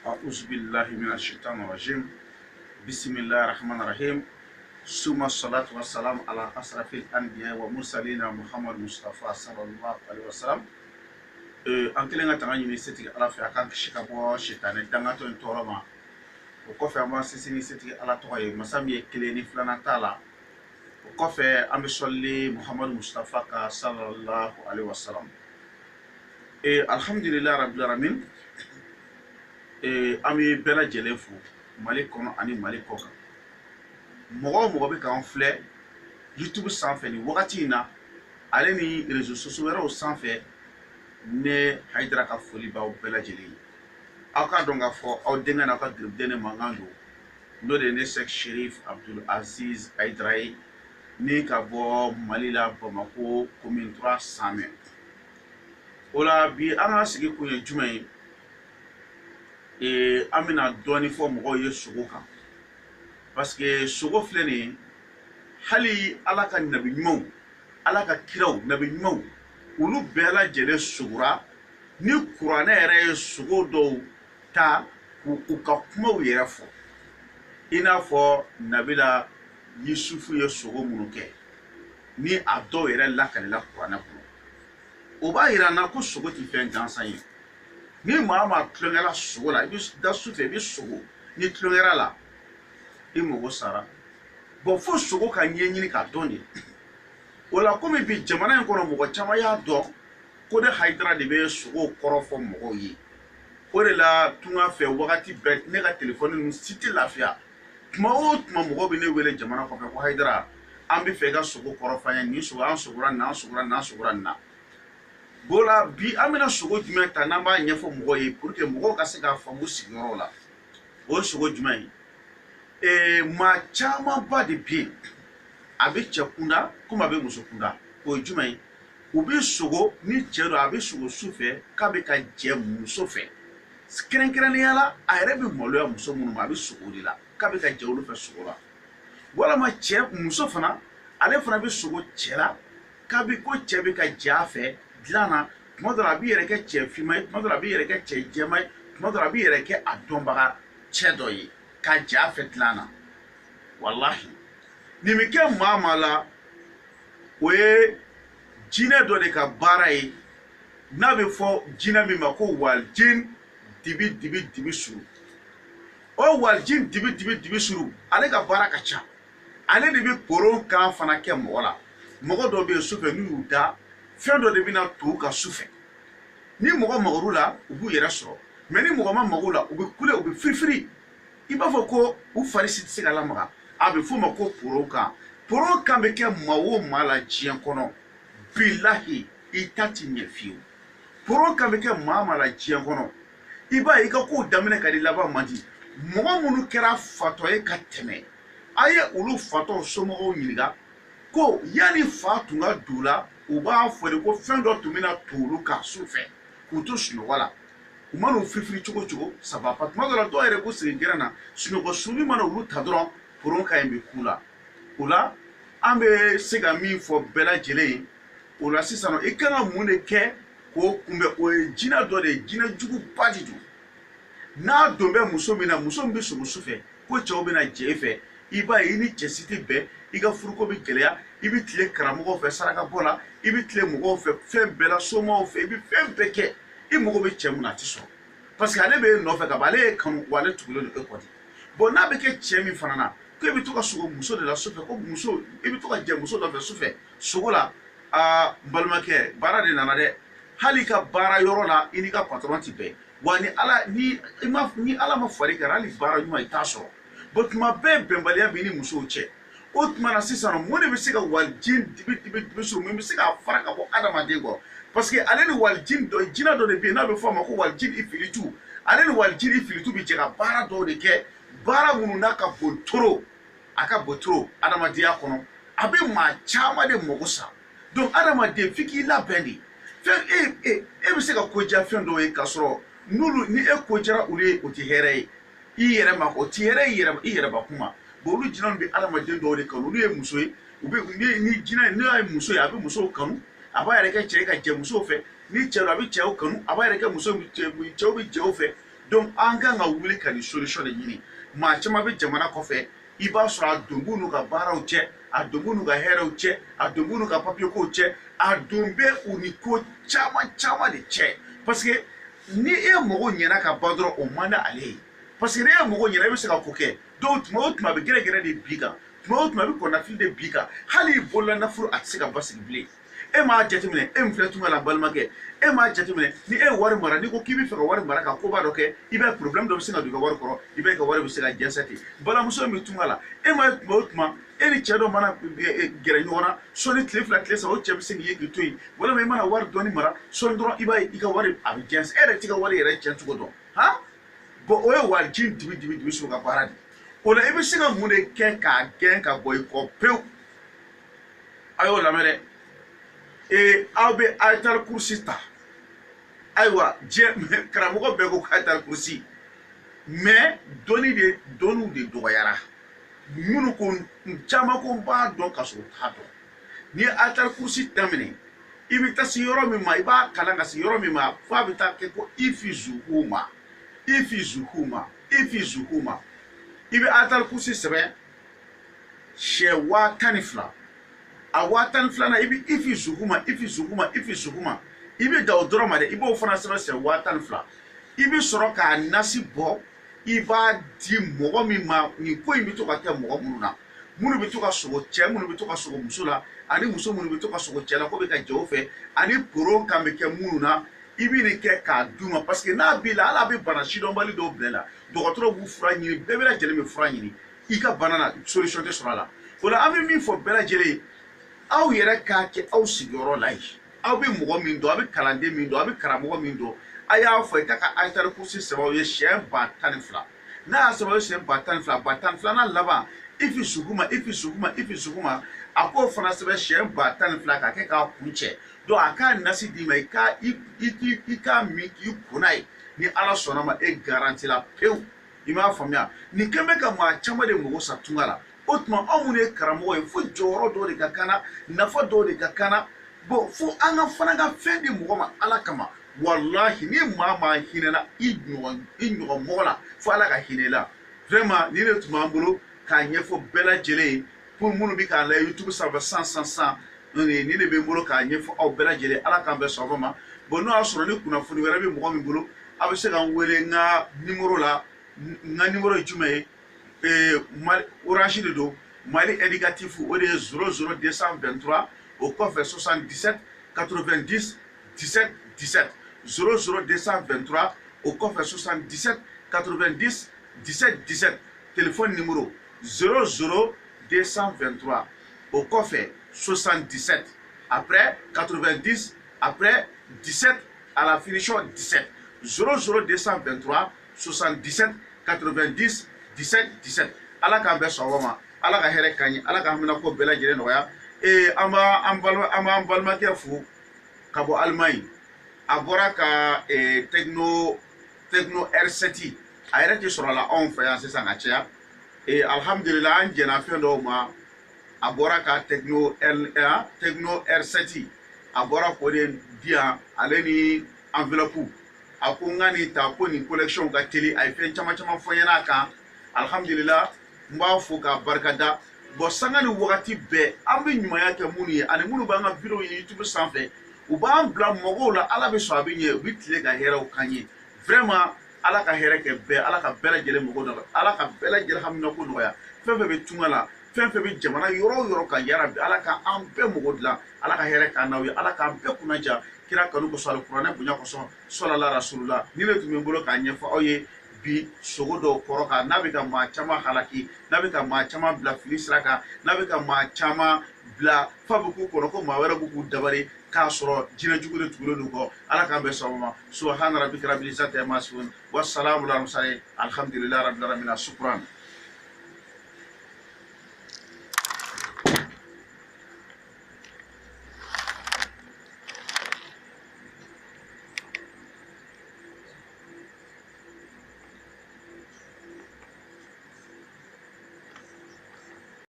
أعوذ بالله من الشيطان الرجيم بسم الله الرحمن الرحيم ثم الصلاة والسلام على أشرف الأنبياء ومرسلين محمد مصطفى صلى الله عليه وسلم an kelen ka tanga ɲini setigi ala fɛ a k'an kisi ka bɔ sitanɛ dangatɔ in tɔɔrɔ ma o kɔfɛ an b'an sinsin ni setigi ala tɔgɔ ye masa min ye kelen ni filanan t'a la o kɔfɛ an bɛ sɔlili muhamadu mustafa ka sallallahu alaihi wasallam alhamdulilayi rabil alamin an bɛ bɛɛ lajɛlen fo mali kɔnɔ ani mali kɔ kan mɔgɔ o mɔgɔ bɛ k'an filɛ youtube sanfɛ ni wagati in na ale ni réseaux sociaux wɛrɛw sanfɛ ne Haidara ka foli b'aw bɛɛ lajɛlen ye aw k'a dɔn k'a fɔ aw denkɛ n'aw ka giribuden ne mankan don n'o de ye ne Sheikh Sherif Abdul Aziz Haidara ye ni ka bɔ Mali la Bamako commune 3 Samɛ o la bi an ka sigi kun ye jumɛn ye an bɛna dɔɔni fɔ mɔgɔw ye sogo kan parce que sogo filɛ nin ye hali ala ka nabi ɲumanw ala ka kiraw nabi ɲumanw olu bɛɛ lajɛlen sogora ni kuranɛ yɛrɛ ye sogo dɔw ta k'u ka kumaw yɛrɛ fɔ i n'a fɔ nabila Yusufu ye sogo minnu kɛ ni a dɔw yɛrɛ lakalila kuranɛ kɔnɔ o b'a yira n na ko sogo tɛ fɛn gansan ye ni maa maa tulonkɛla sogo la i bɛ da su fɛ i bɛ sogo ni tulonkɛla la i mago sara bon fo sogo ka ɲɛɲini k'a dɔn de o la komi bi jamana in kɔnɔ mɔgɔ caman y'a dɔn ko ne Haidara de bɛ sogo kɔrɔ fɔ mɔgɔw ye o de la tunga fɛ wagati bɛɛ ne ka telefɔni ninnu si tɛ lafiya tuma o tuma mɔgɔw bɛ ne wele jamana kɔfɛ ko Haidara an bɛ fɛ i ka sogo kɔrɔ f'an ye nin sogo an sogora nin an sogora nin an sogora nin na o la bi an bɛna sogo jumɛn ta n'an b'a ɲɛfɔ mɔgɔw ye pour que mɔgɔw ka se k'a faamu sigiyɔrɔ la o ye sogo jumɛn ye maa camanba de bɛ yen a bɛ cɛ kunda komi a bɛ muso kunda o ye jumɛn ye u bɛ sogo ni cɛ don a bɛ sogo su fɛ k'a bɛ ka jɛ muso fɛ kɛrɛnkɛrɛnnenya la a yɛrɛ bɛ maloya muso minnu ma a bɛ sogo de la k'a bɛ ka jɛ olu fɛ sogo la walama cɛ muso fana ale fana bɛ sogo cɛ la k'a bɛ ko cɛ bɛ ka jɛ a fɛ dilan na tuma dɔ la a bɛ yɛrɛ kɛ cɛ finman ye tuma dɔ la a bɛ yɛrɛ kɛ cɛ jɛman ye tuma dɔ la a bɛ yɛrɛ kɛ a dɔnbaga cɛ dɔ ye ka jɛ a fɛ dilan na walahi nin bɛ kɛ maa maa la o ye jinɛ dɔ de ka baara ye n'a bɛ fɔ jinɛ min ma ko walijin dibi suru o walijin dibi suru ale ka baara ka ca ale de bɛ poron kan fana kɛ mɔgɔ la mɔgɔ dɔw bɛ yen sufɛ n'u y'u da fɛn dɔ de bɛna to u ka sufɛ ni mɔgɔ magoro la u b'u yɛrɛ sɔrɔ mɛ ni mɔgɔ ma mago la u bɛ kule u bɛ firifiri i b'a fɔ ko u fari si tɛ se ka lamaga a bɛ f'o ma ko poron kan bɛ kɛ maa o maa la diɲɛ kɔnɔ bilahi i ta ti ɲɛ fiyewu poron kan bɛ kɛ maa maa la diɲɛ kɔnɔ i b'a ye i ka kow daminɛ ka di laban man di mɔgɔ minnu kɛra fatɔ ye ka tɛmɛ a ye olu fatɔw somɔgɔw ɲininka ko yanni fa tun ka don la u b'a fɔ de ko fɛn dɔ tun bɛna to olu kan su fɛ k'u to sunɔgɔ la u mana u firifiri cogo cogo saba pa tuma dɔ la dɔw yɛrɛ ko sigi gɛrɛn na sunɔgɔ suni mana olu ta dɔrɔn poron ka ɲi bɛ k'u la o la an bɛ se ka min fɔ bɛɛ lajɛlen ye o la sisan i kan ka mun de kɛ k'o kunbɛn o ye jinɛ dɔ de ye jinɛ juguba de don n'a don bɛ muso min na muso min bɛ sogo su fɛ ko cɛw bɛna jɛ e fɛ i b'a ye i ni cɛ si tɛ bɛn i ka furuko bɛ gɛlɛya i bɛ tile karamɔgɔw fɛ saraka bɔ la i bɛ tile mɔgɔw fɛ fɛn bɛɛ la somɔgɔw fɛ i bɛ fɛn bɛɛ kɛ i mago bɛ cɛ mun na a tɛ sɔrɔ parce que ale bɛ e nɔfɛ ka ban ale ye kanu wa ale tugulen don e kɔ de bon n'a bɛ kɛ cɛ min fana na ko e bɛ to ka sogo muso de la sufɛ ko muso i bɛ to ka jɛ muso dɔ fɛ sufɛ sogo la n balimakɛ baara de nana dɛ hali i ka baara yɔrɔ la i n'i ka patɔrɔn tɛ bɛn wa ni ala ma far'i kan hali baara ɲuman i t'a sɔrɔ bon tuma bɛɛ bɛnbaliya b'i ni musow cɛ o tuma na sisan mun de bɛ se ka walijin dibi suru mun bɛ se ka fara ka bɔ adamaden kɔ parce que ale ni walijin dɔ jinɛ dɔ de bɛ yen n'a bɛ fɔ a ma ko walijin ifiritu ale ni walijin ifiritu bɛ jɛ ka baara dɔw de kɛ baara minnu n'a ka bon toro a ka bon toro adamadenya kɔnɔ a bɛ maa caman de mago sa donc adamaden f'i k'i labɛn de fɛn e bɛ se ka ko diya fɛn dɔw ye k'a sɔrɔ n'olu ni e ko diyara olu ye o tɛ hɛrɛ ye i yɛrɛ ma o tɛ hɛrɛ ye i yɛrɛ bakun ma bon olu jinɛw bɛ adamaden dɔw de kanu olu ye muso ye u bɛ ni jinɛ n'o ye muso ye a bɛ musow kanu a b'a yɛrɛ kɛ cɛ ye ka jɛ musow fɛ ni cɛ don a bɛ cɛw kanu a b'a yɛrɛ kɛ cɛw bɛ cɛw fɛ donc an kan ka wuli ka ni solution de ɲini maa caman bɛ jamana kɔfɛ i b'a sɔrɔ a don b'u n'u ka baaraw cɛ a don b'u n'u ka hɛrɛw cɛ a don b'u n'u ka papiye kow cɛ a don bɛ u ni ko caman caman de cɛ parce que ni e mɔgɔ ɲɛna ka ban dɔrɔn o man di ale ye parce que n'e ye mɔgɔ ɲɛna e bɛ se ka ko kɛ donc tuma o tuma a bɛ gɛrɛgɛrɛ de b'i kan tuma o tuma a bɛ kɔnɔnafili de b'i kan hali i bolola nafolo a tɛ se ka basigi bilen e m'a jateminɛ e min filɛ tunga la balimakɛ e m'a jateminɛ ni e ye wari mara n'i ko k'i bɛ fɛ ka wari mara ka koba dɔ kɛ i b'a ye problème dɔ bɛ se ka don i ka wari kɔrɔ i b'a ye ka wari bɛ se ka jɛnsɛ ten balimamuso min bɛ tunga la e m'a ye tuma o tuma e ni cɛ dɔ mana gɛrɛ ɲɔgɔn na sɔnni tile fila tile saba o cɛ bɛ se k'i ye k'i to yen walima i mana wari dɔɔni mara sɔnni dɔrɔn i b'a ye i ka wari a bɛ jɛnsɛ e yɛrɛ t'i ka wari yɛrɛ cɛn cogo dɔn han bon o ye warici dibi so ka baara de o la i bɛ se ka mun de kɛ k'a gɛn ka bɔ i kɔ pewu a y'o lamɛn dɛ aw bɛ ayatal kurusi ta ayiwa diɲɛ karamɔgɔ bɛɛ ko ayatal kurusi mais dɔnniw de dɔgɔyara minnu ko caman ko n b'a dɔn ka sɔrɔ u t'a dɔn n'i ye ayatal kurusi daminɛ i bɛ taa se yɔrɔ min ma i b'a kalan ka se yɔrɔ min ma fo a bɛ taa kɛ ko ifizuhuma i bɛ ayatal kurusi sɛbɛn siɲɛ 12,000 a 12,000 i bɛ ifizuhuma i bɛ da o dɔrɔn ma dɛ i b'o fana sɛbɛn siɲɛ 12,000 i bɛ sɔrɔ k'a nasi bɔ i b'a di mɔgɔ min ma nin ko in bɛ to ka kɛ mɔgɔ minnu na minnu bɛ to ka sogo cɛ minnu bɛ to ka sogo muso la ani muso minnu bɛ to ka sogo cɛ la ko bɛ ka jɛ o fɛ ani poro kan bɛ kɛ minnu na i bɛ nin kɛ k'a d'u ma parce que n'a b'i la hali a bɛ bana sidɔnbali dɔw bila i la dɔgɔtɔrɔw b'u fura ɲini bɛɛ bɛ lajɛlen bɛ fura ɲini i ka bana na solution tɛ sɔrɔ a la o la an bɛ min fɔ bɛɛ lajɛlen ye aw yɛrɛ k'a kɛ aw sigiyɔrɔ la yen aw bɛ mɔgɔ min dɔn aw bɛ kalanden min dɔn aw bɛ karamɔgɔ min dɔn a y'a fɔ i ka ayatal kurusi sɛbɛn o ye siɲɛ 12,000 n'a y'a sɛbɛn o ye siɲɛ 12,000 laban ifizuhuma a k'o fana sɛbɛn siɲɛ 12,000 k'a kɛ k'a kun cɛ donc a k'a nasi d'i ma i k'a min k'i kun n'a ye ni ala sɔnna ma e garanti la pewu i m'a faamuya nin kɛn bɛ ka maa caman de mago sa tunga la o tuma anw minnu ye karamɔgɔ ye fo jɔyɔrɔ dɔw de ka kan na nafa dɔw de ka kan na bon fo an ka fana ka fɛn di mɔgɔ ma ala kama wallahi ni maa hinɛna i ɲɔgɔn mɔgɔ la fo ala ka hinɛ la vraiment nin de tun b'an bolo k'a ɲɛfɔ bɛɛ lajɛlen ye pour minnu bɛ k'a layɛ youtube sanfɛ san nin de bɛ n bolo k'a ɲɛfɔ aw bɛɛ lajɛlen ala k'an bɛɛ sɔn ma bon n'o y'a sɔrɔ ni kunnafoni wɛrɛ bɛ mɔgɔ min bolo a bɛ se ka n wele n ka numéro la n ka numéro ye jumɛn ye orange de don mali éducatif o de ye 00223 o kɔfɛ 77 90 17 17 00223 o kɔfɛ 77 90 17 17 téléphone numéro 00223 o kɔfɛ 77 après 90 après 17 à la finition 17 00223 77 90 17 17 ala k'an bɛɛ sɔn ma ala ka hɛrɛ k'an ye ala ka hamina ko bɛɛ lajɛlen nɔgɔya an b'an balimakɛ fo ka bɔ Allemagne a bɔra ka techno R7 a yɛrɛ tɛ sɔrɔ a la anw fɛ yan sisan ka caya alhamdulillah an jɛna fɛn dɔw ma a bɔra ka techno R7 a bɔra k'o de di yan ale ni enveloppe a ko n ka nin ta ko nin collection ka teli a ye fɛn caman fɔ n ɲɛna a kan alhamdulillah n b'a fo k'a barikada bon sanga ni wagati bɛɛ an bɛ ɲumanya kɛ minnu ye ani minnu b'an ka video ye youtube sanfɛ u b'an bila mɔgɔw la ala bɛ sɔn a bɛ ɲɛ u bɛ tile ka hɛrɛw k'an ye vraiment ala ka hɛrɛ kɛ bɛɛ ala ka bɛɛ lajɛlen mɔgɔ nɔgɔya ala ka bɛɛ lajɛlen haminako nɔgɔya fɛn fɛn bɛ tunga la fɛn fɛn bɛ jamana yɔrɔ o yɔrɔ kan yarabi ala ka an bɛɛ mɔgɔ dilan ala ka hɛrɛ k'an n'aw ye ala k'an bɛɛ kunnaja kira kanu kosɔn alikuranɛ bonya kosɔn sɔlala rasulula ni ne tun bɛ n bolo k'a ɲɛfɔ aw ye bi sogo dɔw kɔrɔ kan n'a bɛ ka maa caman halaki n'a bɛ ka maa caman bila fili sira kan n'a bɛ ka maa caman bila f'a bɛ k'u kɔnɔ ko maa wɛrɛ b'u k'u dabari k'a sɔrɔ jinɛjugu de tugulen don kɔ ala k'an bɛɛ sɔn ma subhana rabbika rabbil izzati amma yasifun wassalamu ala mursalin alhamdulillahi rabbil alamin shukran